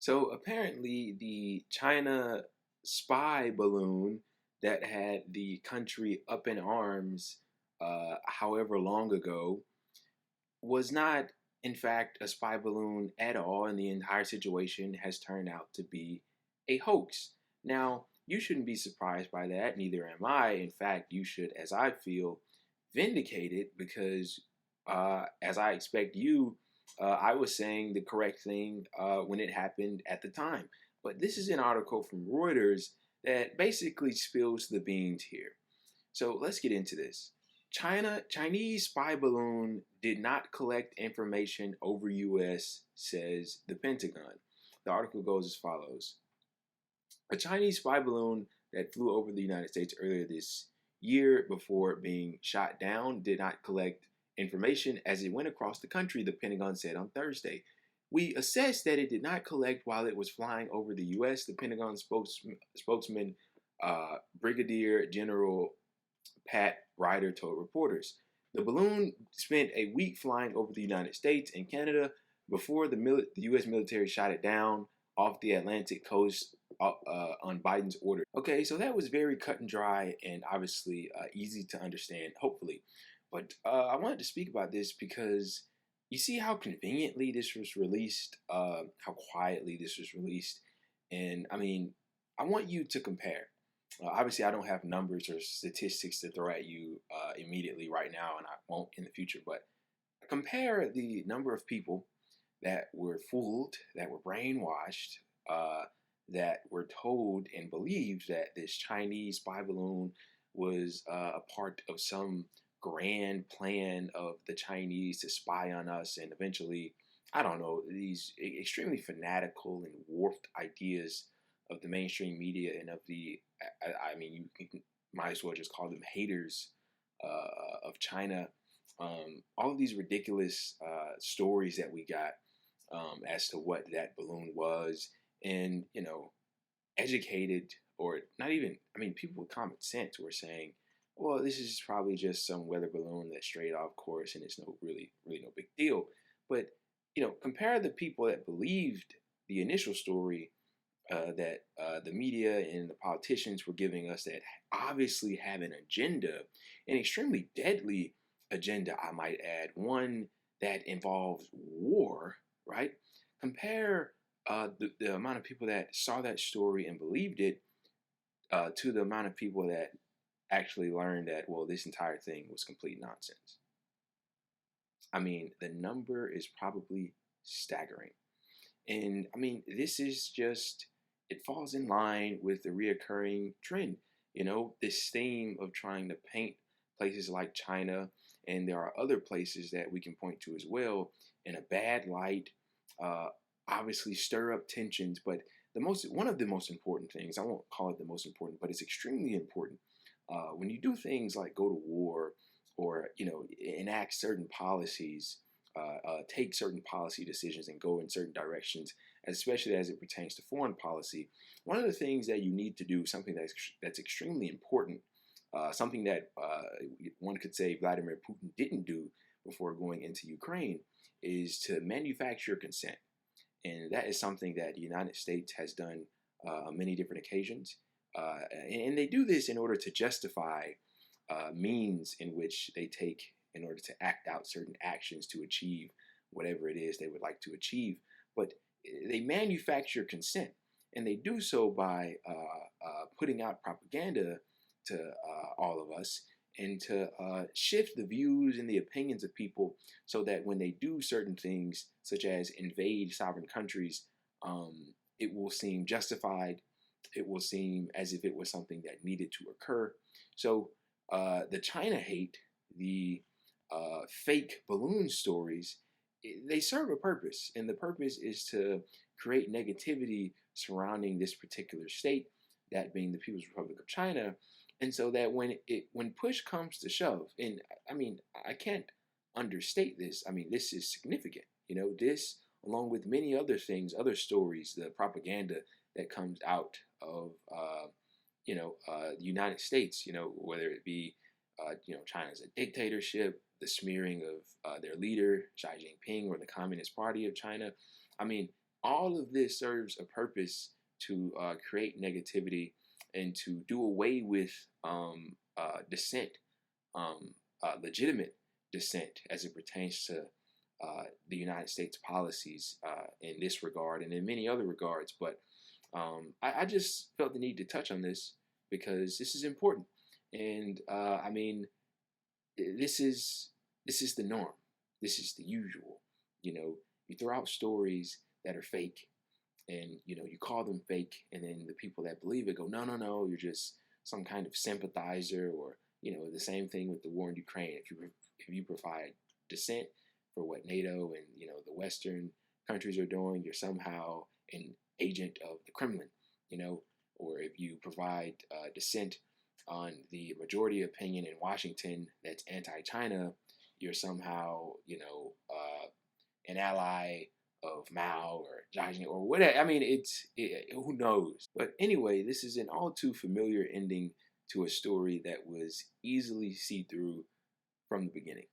So apparently, the China spy balloon that had the country up in arms, however long ago, was not, in fact, a spy balloon at all, and the entire situation has turned out to be a hoax. Now, you shouldn't be surprised by that, neither am I. In fact, you should, as I feel, vindicate it because, as I expect you, I was saying the correct thing when it happened at the time. But this is an article from Reuters that basically spills the beans here. So let's get into this. Chinese spy balloon did not collect information over US, says the Pentagon. The article goes as follows. A Chinese spy balloon that flew over the United States earlier this year before being shot down did not collect information as it went across the country, the Pentagon said on Thursday. We assessed that it did not collect while it was flying over the U.S., the Pentagon spokesman Brigadier General Pat Ryder told reporters. The balloon spent a week flying over the United States and Canada before the U.S. military shot it down off the Atlantic coast on Biden's order. Okay, so that was very cut and dry and obviously easy to understand, hopefully. But I wanted to speak about this because you see how conveniently this was released, how quietly this was released. And I mean, I want you to compare. Obviously, I don't have numbers or statistics to throw at you immediately right now, and I won't in the future. But compare the number of people that were fooled, that were brainwashed, that were told and believed that this Chinese spy balloon was a part of some grand plan of the Chinese to spy on us and eventually, I don't know, these extremely fanatical and warped ideas of the mainstream media and of I mean, you might as well just call them haters of China. All of these ridiculous stories that we got as to what that balloon was, and educated or not even, I mean, people with common sense were saying, well, this is probably just some weather balloon that strayed off course, and it's really no big deal. But compare the people that believed the initial story that the media and the politicians were giving us that obviously have an agenda, an extremely deadly agenda, I might add, one that involves war, right? Compare the amount of people that saw that story and believed it to the amount of people that actually learned that, well, this entire thing was complete nonsense. I mean, the number is probably staggering. And I mean, this is just, it falls in line with the reoccurring trend. This theme of trying to paint places like China, and there are other places that we can point to as well, in a bad light, obviously stir up tensions. But one of the most important things, I won't call it the most important, but it's extremely important. When you do things like go to war or, enact certain policies, take certain policy decisions and go in certain directions, especially as it pertains to foreign policy. One of the things that you need to do, something that's extremely important, something that one could say Vladimir Putin didn't do before going into Ukraine, is to manufacture consent. And that is something that the United States has done on many different occasions. And they do this in order to justify means in which they take in order to act out certain actions to achieve whatever it is they would like to achieve. But they manufacture consent, and they do so by putting out propaganda to all of us and to shift the views and the opinions of people so that when they do certain things, such as invade sovereign countries, it will seem justified. It will seem as if it was something that needed to occur. So the China hate, the fake balloon stories, they serve a purpose, and the purpose is to create negativity surrounding this particular state, that being the People's Republic of China, and so that when push comes to shove, and I mean, I can't understate this. I mean, this is significant. This, along with many other things, other stories, the propaganda that comes out of the United States, whether it be China's a dictatorship, the smearing of their leader Xi Jinping, or the Communist Party of China. I mean, All of this serves a purpose to create negativity and to do away with dissent, legitimate dissent as it pertains to the United States policies in this regard and in many other regards. But I just felt the need to touch on this because this is important. And I mean, this is the norm. This is the usual. You know, you throw out stories that are fake, and you call them fake, and then the people that believe it go, no, no, no, you're just some kind of sympathizer, or the same thing with the war in Ukraine. If you provide dissent for what NATO and the Western countries are doing, you're somehow an agent of the Kremlin, or if you provide dissent on the majority opinion in Washington that's anti-China, you're somehow, an ally of Mao or Jiang or whatever. I mean, who knows? But anyway, this is an all too familiar ending to a story that was easily see through from the beginning.